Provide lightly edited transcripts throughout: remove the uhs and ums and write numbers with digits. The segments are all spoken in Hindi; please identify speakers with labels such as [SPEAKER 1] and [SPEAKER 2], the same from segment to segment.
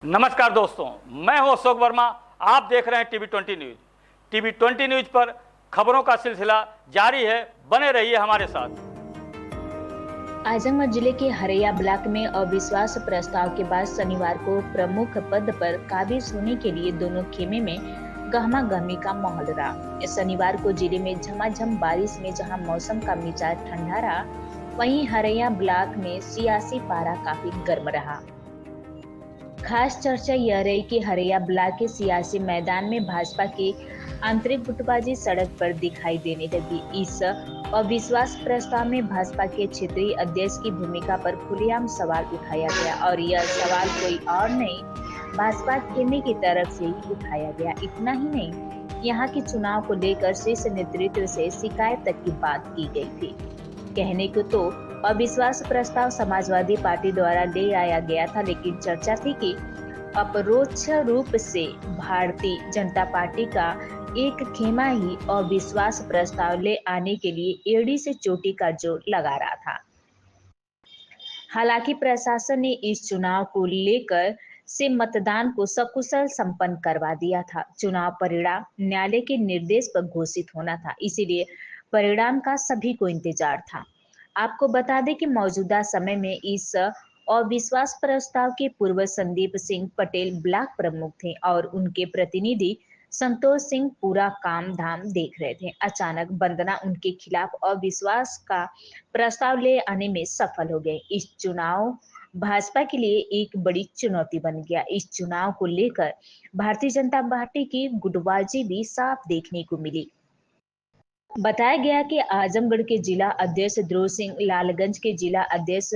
[SPEAKER 1] नमस्कार दोस्तों, मैं हूं अशोक वर्मा। आप देख रहे हैं टीवी 20 न्यूज। टीवी 20 न्यूज पर खबरों का सिलसिला जारी है। बने रहिए हमारे साथ।
[SPEAKER 2] आजमगढ़ जिले के हरैया ब्लॉक में अविश्वास प्रस्ताव के बाद शनिवार को प्रमुख पद पर काबिज होने के लिए दोनों खेमे में गहमा गहमी का माहौल रहा। शनिवार को जिले में झमाझम बारिश में जहां मौसम का मिजाज ठंडा रहा, वहीं हरैया ब्लॉक में सियासी पारा काफी गर्म रहा। खास चर्चा यह रही कि हरैया ब्लॉक के सियासी मैदान में भाजपा की आंतरिक गुटबाजी सड़क पर दिखाई देने लगी। इस अविश्वास प्रस्ताव में भाजपा के क्षेत्रीय अध्यक्ष की भूमिका पर खुलेआम सवाल उठाया गया और यह सवाल कोई और नहीं, भाजपा खेमे की तरफ से ही उठाया गया। इतना ही नहीं, यहाँ के चुनाव को लेकर शीर्ष नेतृत्व से शिकायत तक की बात की गई थी। कहने को तो अविश्वास प्रस्ताव समाजवादी पार्टी द्वारा ले आया गया था, लेकिन चर्चा थी कि अपरोक्ष रूप से भारतीय जनता पार्टी का एक खेमा ही अविश्वास प्रस्ताव ले आने के लिए एड़ी से चोटी का जोर लगा रहा था। हालांकि प्रशासन ने इस चुनाव को लेकर से मतदान को सकुशल संपन्न करवा दिया था। चुनाव परिणाम न्यायालय के निर्देश पर घोषित होना था, इसीलिए परिणाम का सभी को इंतजार था। आपको बता दें कि मौजूदा समय में इस अविश्वास प्रस्ताव के पूर्व संदीप सिंह पटेल ब्लॉक प्रमुख थे और उनके प्रतिनिधि संतोष सिंह पूरा काम धाम देख रहे थे। अचानक वंदना उनके खिलाफ अविश्वास का प्रस्ताव ले आने में सफल हो गए। इस चुनाव भाजपा के लिए एक बड़ी चुनौती बन गया। इस चुनाव को लेकर भारतीय जनता पार्टी की गुटबाजी भी साफ देखने को मिली। बताया गया कि आजमगढ़ के जिला अध्यक्ष ध्रुव सिंह, लालगंज के जिला अध्यक्ष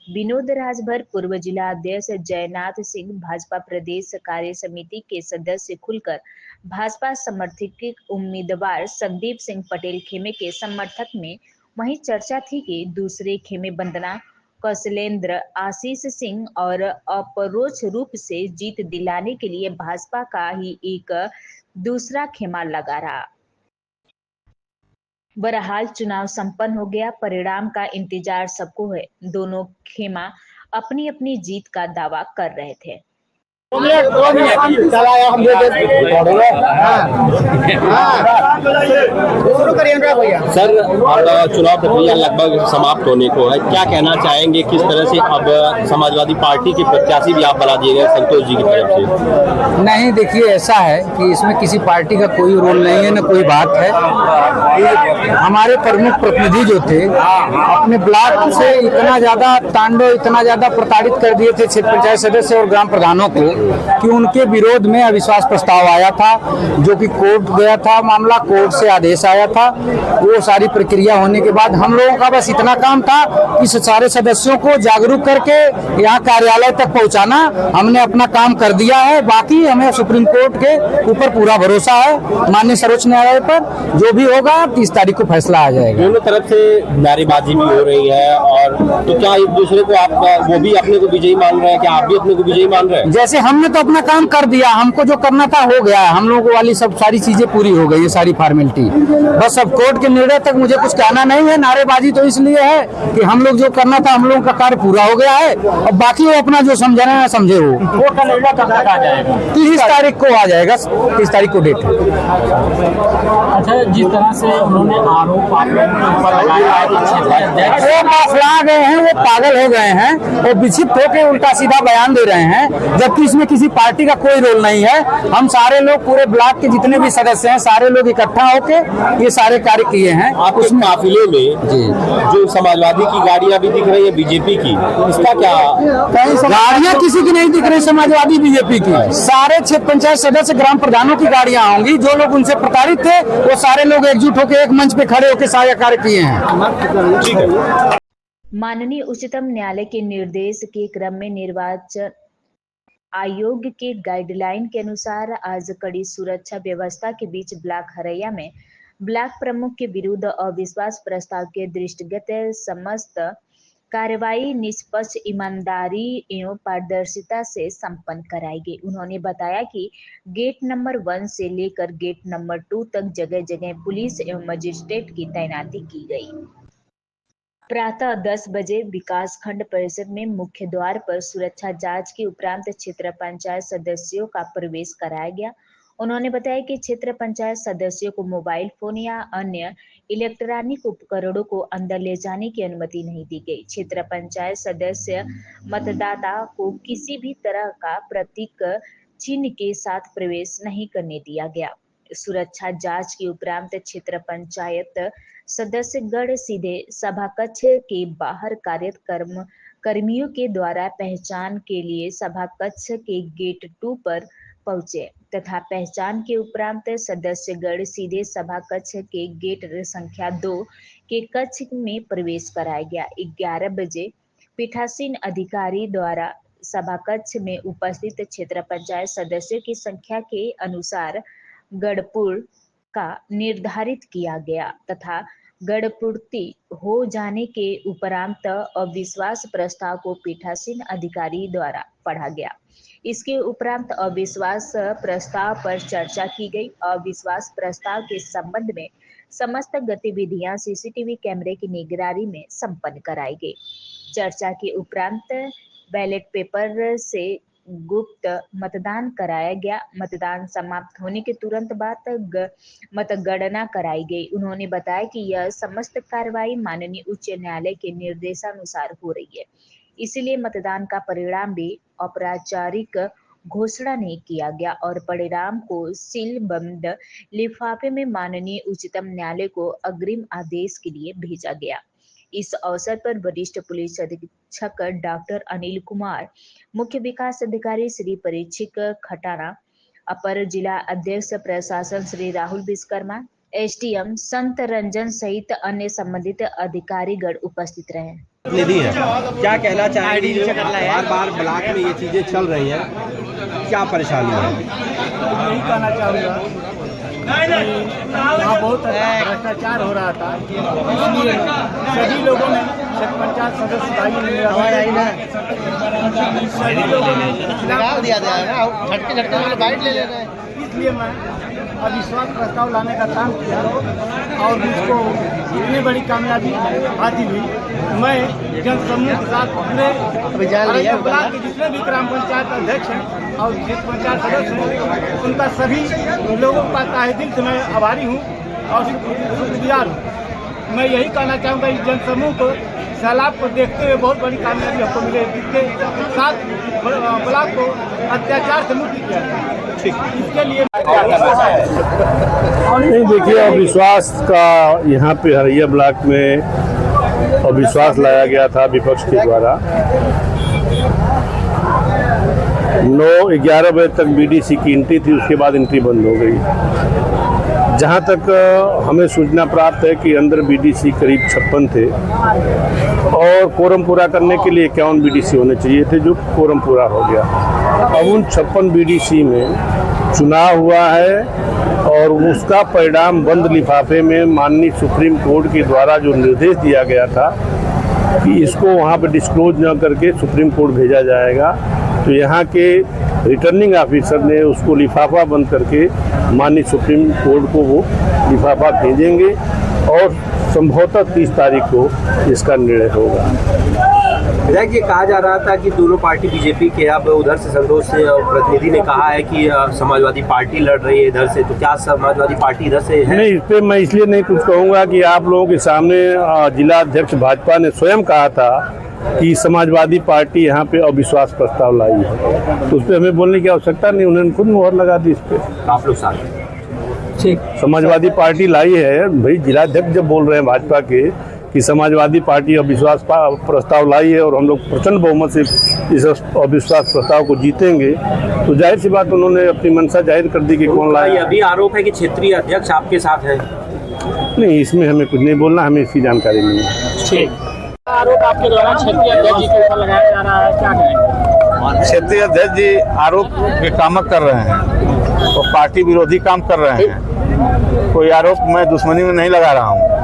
[SPEAKER 2] विनोद राजभर, पूर्व जिला अध्यक्ष जयनाथ सिंह, भाजपा प्रदेश कार्य समिति के सदस्य खुलकर भाजपा समर्थित उम्मीदवार संदीप सिंह पटेल खेमे के समर्थक में। वहीं चर्चा थी कि दूसरे खेमे वंदना, कौशलेंद्र, आशीष सिंह और अपरोक्ष रूप से जीत दिलाने के लिए भाजपा का ही एक दूसरा खेमा लगा रहा। बहरहाल चुनाव संपन्न हो गया। परिणाम का इंतजार सबको है। दोनों खेमा अपनी अपनी जीत का दावा कर रहे थे।
[SPEAKER 3] सर, अब चुनाव प्रक्रिया लगभग समाप्त होने को है, क्या कहना चाहेंगे? किस तरह से अब समाजवादी पार्टी के प्रत्याशी भी आप बना दिए गए संतोष जी की तरफ से?
[SPEAKER 4] नहीं, देखिए, ऐसा है कि इसमें किसी पार्टी का कोई रोल नहीं है, न कोई बात है। हमारे प्रमुख प्रतिनिधि जो थे अपने ब्लॉक से इतना ज्यादा तांडव, इतना ज्यादा प्रताड़ित कर दिए थे क्षेत्र पंचायत सदस्य और ग्राम प्रधानों को कि उनके विरोध में अविश्वास प्रस्ताव आया था, जो कि कोर्ट गया था मामला, कोर्ट से आदेश आया था। वो सारी प्रक्रिया होने के बाद हम लोगों का बस इतना काम था कि सारे सदस्यों को जागरूक करके यहाँ कार्यालय तक पहुँचाना। हमने अपना काम कर दिया है। बाकी हमें सुप्रीम कोर्ट के ऊपर पूरा भरोसा है, माननीय सर्वोच्च न्यायालय पर। जो भी होगा 30 तारीख को फैसला आ जाएगा।
[SPEAKER 3] दोनों तरफ से नारेबाजी भी हो रही है, और तो क्या एक दूसरे को आप वो भी अपने को विजयी मान रहे हैं, क्या आप भी अपने को विजयी मान रहे हैं?
[SPEAKER 4] जैसे हमने तो अपना काम कर दिया, हमको जो करना था हो गया है। हम लोगों वाली सब सारी चीजें पूरी हो गई है, सारी फॉर्मेलिटी। बस अब कोर्ट के निर्णय तक मुझे कुछ कहना नहीं है। नारेबाजी तो इसलिए है कि हम लोग जो करना था, हम लोगों का कार्य पूरा हो गया है। और बाकी वो अपना जो समझना है समझे। वो
[SPEAKER 3] कोर्ट का निर्णय कब तक आ जाएगा?
[SPEAKER 4] 30 तारीख को आ जाएगा। 30 तारीख को डेट है।
[SPEAKER 3] अच्छा, जिस तरह से उन्होंने आरोप लगाया है,
[SPEAKER 4] वो माफला गए हैं, वो पागल हो गए हैं, वो विक्षिप्त होकर उल्टा सीधा बयान दे रहे हैं, जबकि इसमें किसी पार्टी का कोई रोल नहीं है। हम सारे लोग, पूरे ब्लॉक के जितने भी सदस्य हैं, सारे लोग इकट्ठा होकर ये सारे कार्य किए हैं।
[SPEAKER 3] आप उस काफिले में जो समाजवादी की गाड़ियां भी दिख रही है, बीजेपी की, इसका क्या?
[SPEAKER 4] गाड़ियां किसी की नहीं दिख रही समाजवादी बीजेपी की। सारे क्षेत्र पंचायत सदस्य, ग्राम प्रधानों की गाड़ियां होंगी। जो लोग उनसे प्रताड़ित थे, वो सारे लोग एकजुट होकर एक मंच पे खड़े होकर सारे कार्य किए हैं।
[SPEAKER 3] ठीक है।
[SPEAKER 2] माननीय उच्चतम न्यायालय के निर्देश के क्रम में निर्वाचन आयोग के गाइडलाइन के अनुसार आज कड़ी सुरक्षा व्यवस्था के बीच ब्लॉक हरैया में ब्लॉक प्रमुख के विरुद्ध अविश्वास प्रस्ताव के दृष्टिगत समस्त कार्रवाई निष्पक्ष, ईमानदारी एवं पारदर्शिता से संपन्न कराई गई। उन्होंने बताया कि गेट नंबर 1 से लेकर गेट नंबर 2 तक जगह जगह पुलिस एवं मजिस्ट्रेट की तैनाती की गई। प्रातः 10 बजे विकास खंड परिषद में मुख्य द्वार पर सुरक्षा जांच के उपरांत क्षेत्र पंचायत सदस्यों का प्रवेश कराया गया। उन्होंने बताया कि क्षेत्र पंचायत सदस्यों को मोबाइल फोन या अन्य इलेक्ट्रॉनिक उपकरणों को अंदर ले जाने की अनुमति नहीं दी गई। क्षेत्र पंचायत सदस्य मतदाता को किसी भी तरह का प्रतीक चिन्ह के साथ प्रवेश नहीं करने दिया गया। सुरक्षा जांच के उपरांत क्षेत्र पंचायत सदस्यगण सीधे सभा कक्ष के बाहर कार्यरत कर्मियों के द्वारा पहचान के लिए सभा कक्ष के गेट 2 पर पहुंचे तथा पहचान के उपरांत सदस्यगण सीधे सभा कक्ष के गेट संख्या 2 के कक्ष में प्रवेश कराया गया। 11 बजे पीठासीन अधिकारी द्वारा सभा कक्ष में उपस्थित क्षेत्र पंचायत सदस्यों की संख्या के अनुसार गणपूर्ण का निर्धारित किया गया तथा गणपूर्ति हो जाने के उपरांत अविश्वास प्रस्ताव को पीठासीन अधिकारी द्वारा पढ़ा गया। इसके उपरांत अविश्वास प्रस्ताव पर चर्चा की गई। अविश्वास प्रस्ताव के संबंध में समस्त गतिविधियां सीसीटीवी कैमरे की निगरानी में संपन्न कराई गई। चर्चा के उपरांत बैलेट पेपर से गुप्त मतदान कराया गया। मतदान समाप्त होने के तुरंत बाद मतगणना कराई गई। उन्होंने बताया कि यह समस्त कार्रवाई माननीय उच्च न्यायालय के निर्देशानुसार हो रही है, इसलिए मतदान का परिणाम भी औपचारिक घोषणा नहीं किया गया और परिणाम को सीलबंद लिफाफे में माननीय उच्चतम न्यायालय को अग्रिम आदेश के लिए भेजा गया। इस अवसर पर वरिष्ठ पुलिस अधीक्षक डॉक्टर अनिल कुमार, मुख्य विकास अधिकारी श्री परीक्षित खटाना, अपर जिला अध्यक्ष प्रशासन श्री राहुल विश्वकर्मा, एसडीएम संत रंजन सहित अन्य संबंधित अधिकारीगण उपस्थित रहे।
[SPEAKER 3] निधि है, क्या कहना चाहेंगे? बार-बार ब्लॉक में ये चीजें चल रही हैं, क्या परेशानी है?
[SPEAKER 5] यही कहना चाहूँगा, यहाँ बहुत भ्रष्टाचार हो रहा था, इसलिए सभी लोगों ने पंचायत सदस्य भाई सभी लोगों ने इसलिए मैं अविश्वास प्रस्ताव लाने का काम किया और मुझको इतनी बड़ी कामयाबी हासिल हुई। मैं जनसमूह के साथ अपने ब्लॉक के जितने भी ग्राम पंचायत अध्यक्ष हैं और क्षेत्र पंचायत सदस्य हैं, उनका सभी लोगों का तहे दिल से मैं आभारी हूँ और शुक्रगुजार हूँ। मैं यही कहना चाहूँगा इस जनसमूह को सैलाब को देखते हुए बहुत बड़ी कामयाबी हमको मिले, जिसके साथ ब्लॉक को अत्याचार से मुक्त किया जाए। इसके लिए
[SPEAKER 6] नहीं, देखिए अविश्वास का यहाँ पे हरैया ब्लॉक में अविश्वास लाया गया था विपक्ष के द्वारा। 9-11 बजे तक बीडीसी की एंट्री थी, उसके बाद एंट्री बंद हो गई। जहाँ तक हमें सूचना प्राप्त है कि अंदर बीडीसी करीब 56 थे और कोरम पूरा करने के लिए 51 बीडीसी होने चाहिए थे, जो कोरम पूरा हो गया। अब उन 56 बीडीसी में चुनाव हुआ है और उसका परिणाम बंद लिफाफे में माननीय सुप्रीम कोर्ट के द्वारा जो निर्देश दिया गया था कि इसको वहाँ पर डिस्क्लोज न करके सुप्रीम कोर्ट भेजा जाएगा, तो यहाँ के रिटर्निंग ऑफिसर ने उसको लिफाफा बंद करके माननीय सुप्रीम कोर्ट को वो लिफाफा भेजेंगे और संभवतः 30 तारीख को इसका निर्णय होगा।
[SPEAKER 3] विधायक जी, कहा जा रहा था कि दोनों पार्टी बीजेपी के, अब उधर से संतोष से प्रतिनिधि ने कहा है कि समाजवादी पार्टी लड़ रही है इधर से, तो क्या समाजवादी पार्टी इधर से है?
[SPEAKER 6] नहीं, इस पर मैं इसलिए नहीं कुछ कहूँगा कि आप लोगों के सामने जिला अध्यक्ष भाजपा ने स्वयं कहा था कि समाजवादी पार्टी यहाँ पे अविश्वास प्रस्ताव लाई है, तो उस पर हमें बोलने की आवश्यकता नहीं, उन्होंने खुद मुहर लगा दी इस पर।
[SPEAKER 3] आप लोग साथ
[SPEAKER 6] ठीक, समाजवादी पार्टी लाई है भाई। जिलाध्यक्ष जब बोल रहे हैं भाजपा के कि समाजवादी पार्टी अविश्वास प्रस्ताव लाई है और हम लोग प्रचंड बहुमत से इस अविश्वास प्रस्ताव को जीतेंगे, तो जाहिर सी बात उन्होंने अपनी मंशा जाहिर कर दी कि कौन लाया।
[SPEAKER 3] अभी आरोप है कि क्षेत्रीय अध्यक्ष आपके साथ है।
[SPEAKER 6] नहीं, इसमें हमें कुछ नहीं बोलना, हमें इसकी जानकारी नहीं है।
[SPEAKER 3] ठीक,
[SPEAKER 5] आरोप आपके द्वारा क्षेत्रीय अध्यक्ष जी के ऊपर लगाया जा रहा है, क्या कहेंगे?
[SPEAKER 7] क्षेत्रीय अध्यक्ष जी आरोप के काम कर रहे हैं और तो पार्टी विरोधी काम कर रहे हैं। कोई आरोप मैं दुश्मनी में नहीं लगा रहा हूँ।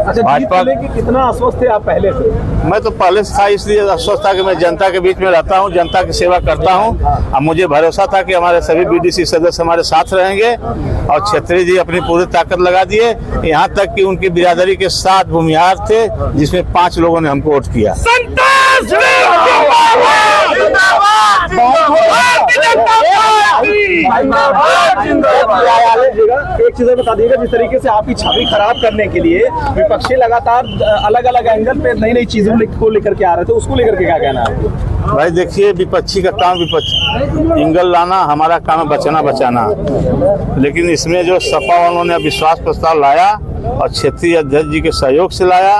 [SPEAKER 6] भाजपा
[SPEAKER 3] कितना आश्वस्त थे आप पहले से?
[SPEAKER 6] मैं तो पहले से था, इसलिए आश्वस्त था कि मैं जनता के बीच में रहता हूं, जनता की सेवा करता हूं। अब मुझे भरोसा था कि हमारे सभी बीडीसी सदस्य हमारे साथ रहेंगे और क्षेत्रीय जी अपनी पूरी ताकत लगा दिए। यहाँ तक कि उनकी बिरादरी के 7 भूमिहार थे, जिसमें 5 लोगों ने हमको वोट किया।
[SPEAKER 3] एक चीज बता दीजिएगा, जिस तरीके से आपकी छवि खराब करने के लिए विपक्षी लगातार अलग अलग एंगल पे नई नई चीजों को लेकर के आ रहे थे, उसको लेकर के क्या कहना है?
[SPEAKER 6] भाई देखिए, विपक्षी का काम एंगल लाना, हमारा काम है बचाना बचाना। लेकिन इसमें जो सपा वालों ने अविश्वास प्रस्ताव लाया और क्षेत्रीय अध्यक्ष जी के सहयोग से लाया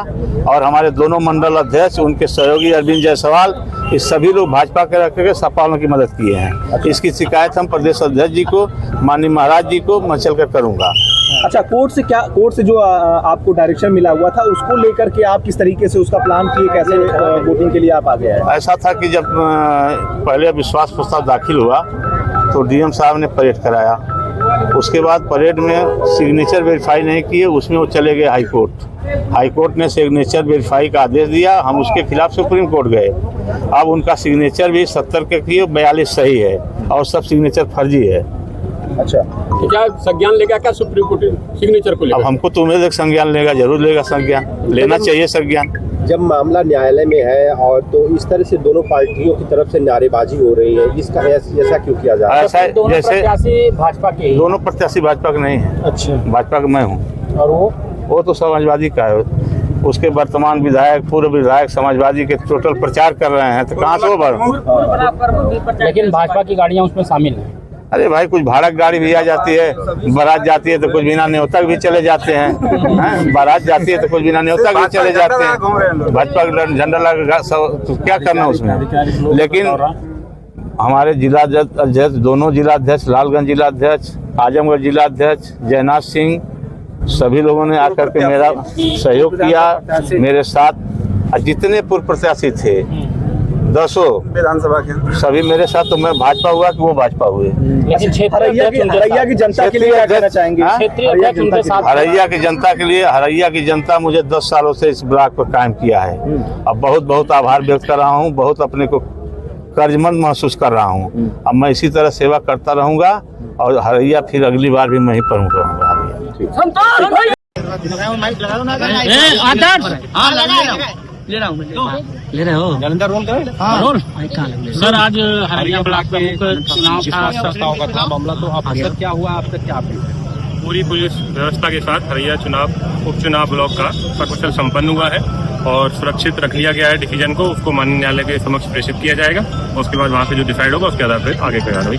[SPEAKER 6] और हमारे दोनों मंडल अध्यक्ष, उनके सहयोगी अरविंद जायसवाल, इस सभी लोग भाजपा के रख के सपा वालों की मदद किए हैं। इसकी शिकायत हम प्रदेश अध्यक्ष जी को, माननीय महाराज जी को मैं चल कर करूँगा।
[SPEAKER 3] अच्छा, कोर्ट से जो आपको डायरेक्शन मिला हुआ था, उसको लेकर के आप किस तरीके से उसका प्लान किए, कैसे वोटिंग के लिए आप आगे आए?
[SPEAKER 6] ऐसा था कि जब पहले विश्वास प्रस्ताव दाखिल हुआ तो डीएम साहब ने परेड कराया। उसके बाद परेड में सिग्नेचर वेरीफाई नहीं किए, उसमें वो चले गए हाई कोर्ट ने सिग्नेचर वेरीफाई का आदेश दिया। हम उसके खिलाफ सुप्रीम कोर्ट गए। अब उनका सिग्नेचर भी 70 के किए, 42 सही है और सब सिग्नेचर फर्जी है।
[SPEAKER 3] अच्छा,
[SPEAKER 7] तो क्या संज्ञान लेगा क्या सुप्रीम कोर्ट सिग्नेचर को?
[SPEAKER 6] अब हमको तो उम्मीद है संज्ञान लेगा, जरूर लेगा संज्ञान, लेना चाहिए संज्ञान।
[SPEAKER 8] जब मामला न्यायालय में है और तो इस तरह से दोनों पार्टियों की तरफ से नारेबाजी हो रही है, इसका ऐसा क्यों किया जा रहा है?
[SPEAKER 6] ऐसा जैसे
[SPEAKER 3] भाजपा के,
[SPEAKER 6] दोनों प्रत्याशी भाजपा के नहीं है।
[SPEAKER 3] अच्छा,
[SPEAKER 6] भाजपा का मैं हूँ
[SPEAKER 3] और
[SPEAKER 6] वो तो समाजवादी का है। उसके वर्तमान विधायक, पूर्व विधायक समाजवादी के टोटल प्रचार कर रहे हैं, तो कहाँ से वो?
[SPEAKER 4] लेकिन भाजपा की गाड़ियां उसमें शामिल हैं।
[SPEAKER 6] अरे भाई, कुछ भाड़ा गाड़ी भी आ जाती है, बारात जाती है तो कुछ बिना न्योता भी चले जाते हैं। बारात जाती है तो कुछ बिना न्योता भी चले जाते हैं। भाजपा का झंडा लगा तो क्या करना उसमें? लेकिन हमारे जिला अध्यक्ष, दोनों जिला अध्यक्ष, लालगंज जिला अध्यक्ष, आजमगढ़ जिला अध्यक्ष जयनाथ सिंह, सभी लोगों ने आकर के मेरा सहयोग किया, मेरे साथ जितने पूर्व प्रत्याशी थे 10
[SPEAKER 3] विधानसभा के
[SPEAKER 6] सभी मेरे साथ। तो मैं भाजपा हुआ कि वो भाजपा हुए।
[SPEAKER 3] हरैया की जनता के लिए क्या कहना चाहेंगे?
[SPEAKER 6] हरैया की जनता मुझे 10 सालों से इस ब्लॉक पर कायम किया है। अब बहुत बहुत आभार व्यक्त कर रहा हूँ, बहुत अपने को कर्जमंद महसूस कर रहा हूँ। अब मैं इसी तरह सेवा करता रहूँगा और हरैया फिर अगली बार भी मैं ही प्रमुख रहूँगा।
[SPEAKER 4] ले रहे हो जलंधर रोल करें? हाँ रोल। सर, आज हरैया ब्लॉक में चुनाव का मामला, तो आप क्या हुआ, आप तक क्या
[SPEAKER 9] पूरी पुलिस व्यवस्था के साथ हरैया उपचुनाव ब्लॉक का सकुशल संपन्न हुआ है और सुरक्षित रख लिया गया है डिसीजन को। उसको माननीय न्यायालय के समक्ष प्रेषित किया जाएगा और उसके बाद वहाँ पे जो डिसाइड होगा उसके आधार पर आगे का कार्रवाई।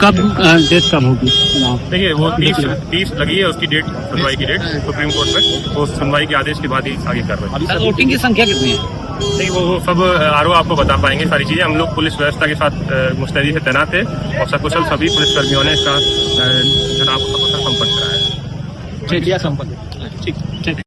[SPEAKER 4] डेट कब होगी?
[SPEAKER 9] देखिए, वो 30 लगी है उसकी डेट, सुनवाई की डेट सुप्रीम कोर्ट में। तो सुनवाई के आदेश के बाद ही आगे कार्रवाई।
[SPEAKER 4] वोटिंग की संख्या कितनी है?
[SPEAKER 9] नहीं, वो सब आरओ आपको बता पाएंगे सारी चीजें। हम लोग पुलिस व्यवस्था के साथ मुस्तैदी से तैनात है और सकुशल सभी पुलिसकर्मियों ने इसका चुनाव को सकुशल संपन्न कराया है।
[SPEAKER 4] ठीक।